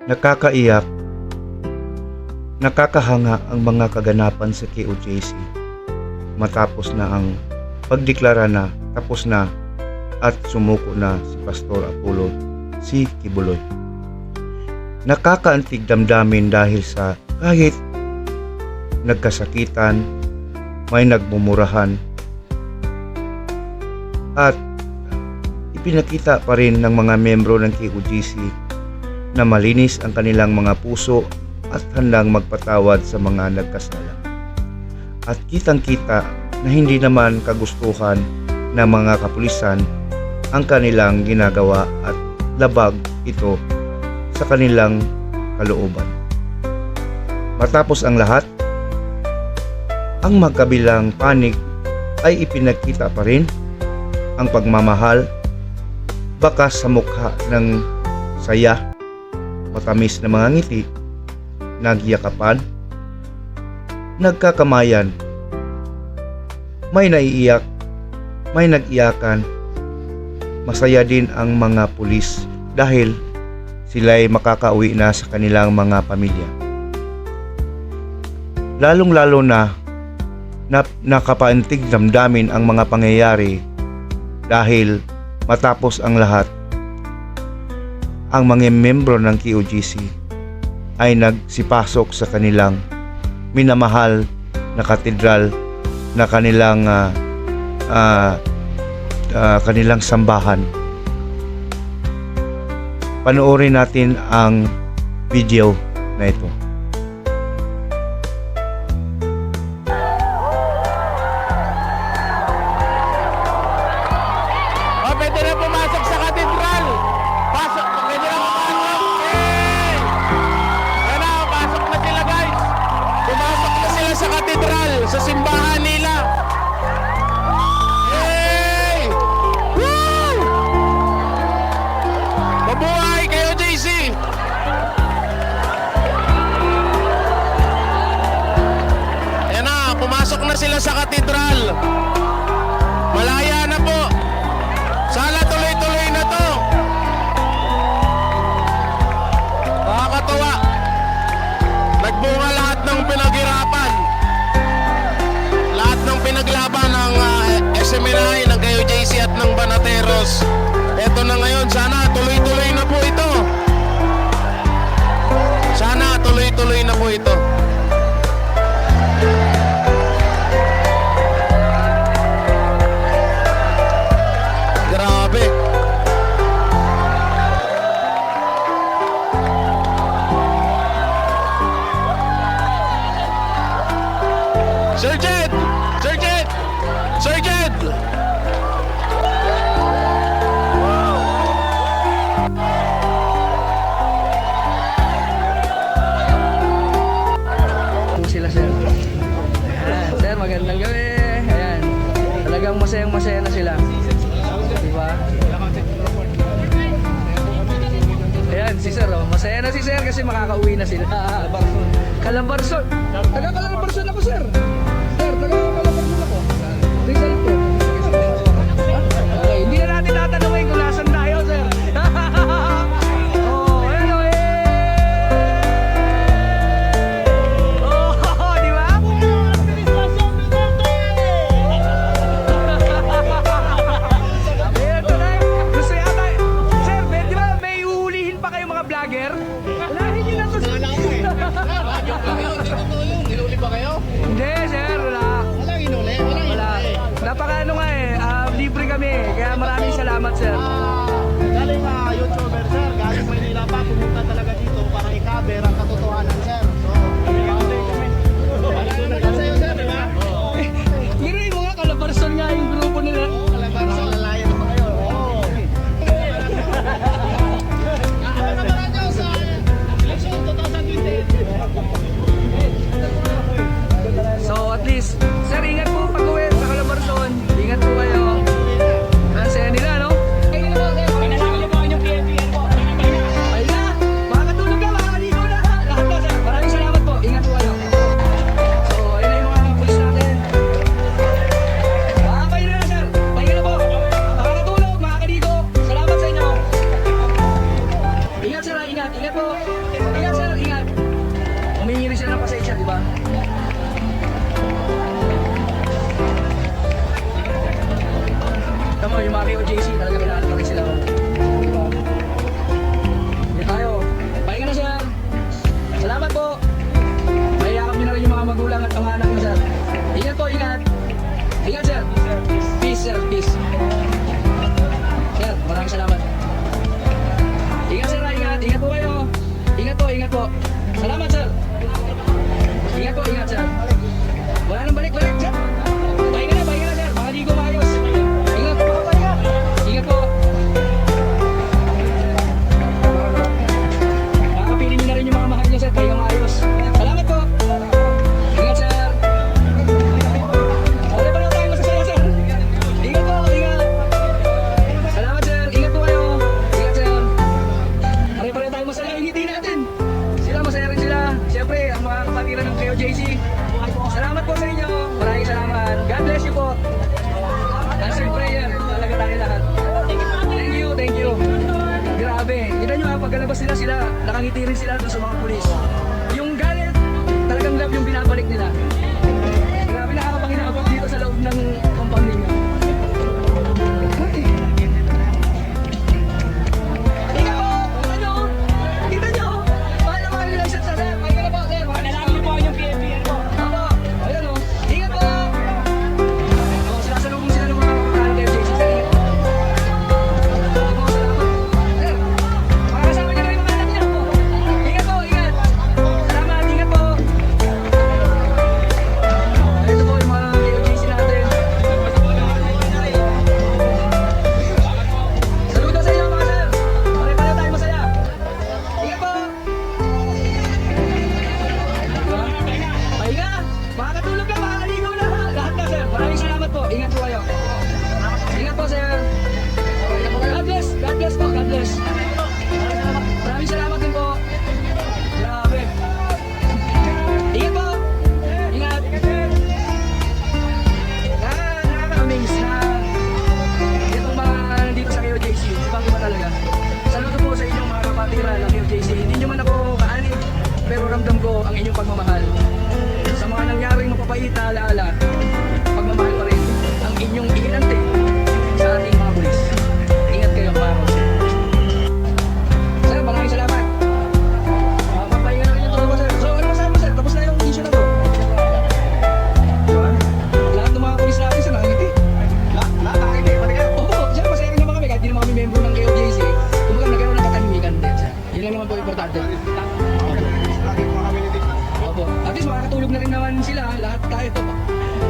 Nakakaiyak, nakakahanga ang mga kaganapan sa KOJC matapos na ang pagdeklara na tapos na at sumuko na si Pastor Apollo C. Quiboloy. Nakakaantig damdamin dahil sa kahit nagkasakitan, may nagmumurahan at ipinakita pa rin ng mga membro ng KOJC na malinis ang kanilang mga puso at handang magpatawad sa mga nagkasala. At kitang-kita na hindi naman kagustuhan ng mga kapulisan ang kanilang ginagawa at labag ito sa kanilang kalooban. Matapos ang lahat, ang magkabilang panig ay ipinagkita pa rin ang pagmamahal, bakas sa mukha ng saya, matamis na mga ngiti, nagyakapan, nagkakamayan, may naiiyak, may nag-iyakan. Masaya din ang mga pulis dahil sila'y makakauwi na sa kanilang mga pamilya. Lalong-lalo na nakapaantig damdamin ang mga pangyayari dahil matapos ang lahat, ang mga membro ng KOJC ay nagsipasok sa kanilang minamahal na katedral na kanilang sambahan. Panoorin natin ang video na ito. Pwede na pumasok sa katedral. Pasok, pwede na pumasok. Hey! Yan na, pasok na sila guys. Pumasok na sila sa katedral, sa simbahan nila. Hey! Woo! Mabuhay kayo, JC! Yan na, pumasok na sila sa katedral. Malaya na po. Sana tuloy-tuloy na to. Nakakatawa. Nagbunga lahat ng pinaghirapan. Lahat ng pinaglaban ng SMNI, ng KOJC at ng Banateros. Eto na ngayon, sana tuloy-tuloy na po ito. Sana tuloy-tuloy na po ito. Grabe. Sir Jed! Sir Jed! Sir Jed! Sila sir. Ayan, sir, magandang gabi. Ayan. Talagang masayang-masaya na sila. Diba? Ayan, si sir, oh. Masaya na si sir kasi makakauwi na sila. Calambarzon. Taga Calambarzon ako, sir. Sir, taga Calambarzon ako. Rizal po. Okay, hindi na natin tatanungin kung nasan tayo, sir. Oh, ayan, oh, oh, di ba? Ayan, tuloy. Gusto yata, sir, di ba may uhulihin pa kayo mga vlogger? Unahin nyo na to. Hinuli ba kayo? Hindi, sir, wala. Walang hinuli, walang Wala. Napaka ano nga eh, libre kami. Kaya maraming salamat, sir. Galing YouTuber sir, galing Maynila pa, pumunta talaga dito para i-cover ang katotohanan sir. So, wala sa'yo sir, di ba? Ngiri mo nga, Calambarzon nga yung grupo nila. Parang lalayan pa kayo. Abangan nyo sa election 2020. So at least, sir, ingat po pag-uwi sa Calambarzon. Ingat po kayo. Ang saya nila, no? Ayun na, makakatulog na, makakaligo na. Lahat na, sir. Maraming salamat po. Ingat po kayo. So, ayun na yung mga pulis natin. Makakapahin na, sir. Pahinga na po. Makakatulog, makakaligo. Salamat sa inyo. Ingat, sir. Ingat. Ingat po. mo, yung mga KOJC, talaga kailangan pa rin sila. Diba? Hindi tayo. Pahinga na, sir. Salamat po. Mayayakap nyo na rin yung mga magulang at mga anak nyo, sir. Ingat po, ingat. Ingat, sir. Peace, sir. Peace. Sir, maraming salamat. Ingat, sir. Ingat. Ingat po kayo. Ingat po, ingat po. Salamat, sir. Ingat po, ingat, sir. Wala nang balik-balik, sir. Pahinga na, sir. Mga di ko maayos. Ingat po, pahinga. Ingat po. Makakapiling nyo na rin yung mga mahal nyo, sir. Pahinga maayos. Salamat po. Ingat, sir. Okay pa lang tayo masasaya, sir. Ingat po, ingat. Salamat, sir. Ingat po kayo. Ingat, sir. Okay pa lang tayo masaya. Ingiti natin. Sila, masaya rin sila. Siyempre, ang mga kapatiran ng KOJC. Salamat po sa inyo. Maraming salamat. God bless you po. Answered prayer. Talaga tayo lahat. Thank you, thank you. Grabe. Kita nyo ha, pagkalabas nila sila, nakangiti rin sila doon sa mga pulis. Yung galit, talagang love yung binabalik nila. Grabe, nakakapanginabot dito sa loob ng compound ninyo. Ikaw po, kita nyo. Kita nyo. Paano mga nila sa sir? Pahinga na po, sir. Nalangin po yung PFPR po. Ako. Ayan o. Ingat po. O, sinasalubong sila ng mga kapataan ng FJC. Sir, ingat po. Ako, salamat. Sir, makakasama niyo na rin mga anak niyo. Ingat po, ingat. Salamat, ingat po. Ito po yung mga KOJC natin. Saludo sa inyo mga sir. Pare-pare tayo masaya. Ingat po. Pahinga. Makakatulog na, makakaligo na. Lahat na, sir. Maraming salamat po. Ingat po kayo. Ingat po, sir. God bless. God bless po. God bless. Maraming salamat din po. Grabe. Ingat po. Ingat. Nakaka-amaze na itong mga nandito sa KOJC. Ibang iba talaga. Saludo po sa inyong mga kapatiran ng KOJC. Hindi nyo man ako kaanib, pero ramdam ko ang inyong pagmamahal. Sa mga nangyaring mapapait na alaala, pagmamahal pa rin ang inyong iginante sa ating mga pulis. Ingat kayo, mga Ross. Sir, maraming salamat. Papahinga na rin yung tropa, sir. So, ano masabi, sir? Tapos na yung issue na to. Diba? Lahat ng mga pulis natin, sir, nakangiti. Lahat nakangiti, pati ka? Oo, sir, masaya rin naman kami. Kahit di naman kami member ng KOJC, kumbaga nagkaroon ng katahimikan din, sir. Yun lang naman po importante. Opo. At least makakatulog na rin naman sila, lahat tayo.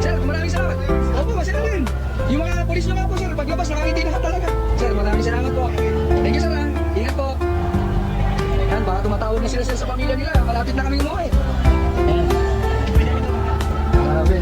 Sir, maraming salamat. Opo, masaya rin. Yung mga polis nyo nga po, sir, paglabas nakangiti lahat talaga. Sir, maraming salamat po. Thank you, sir. Ingat po. Yan, baka tumatawag na sila, sir, sa pamilya nila. Malapit na kami umuwi. Grabe.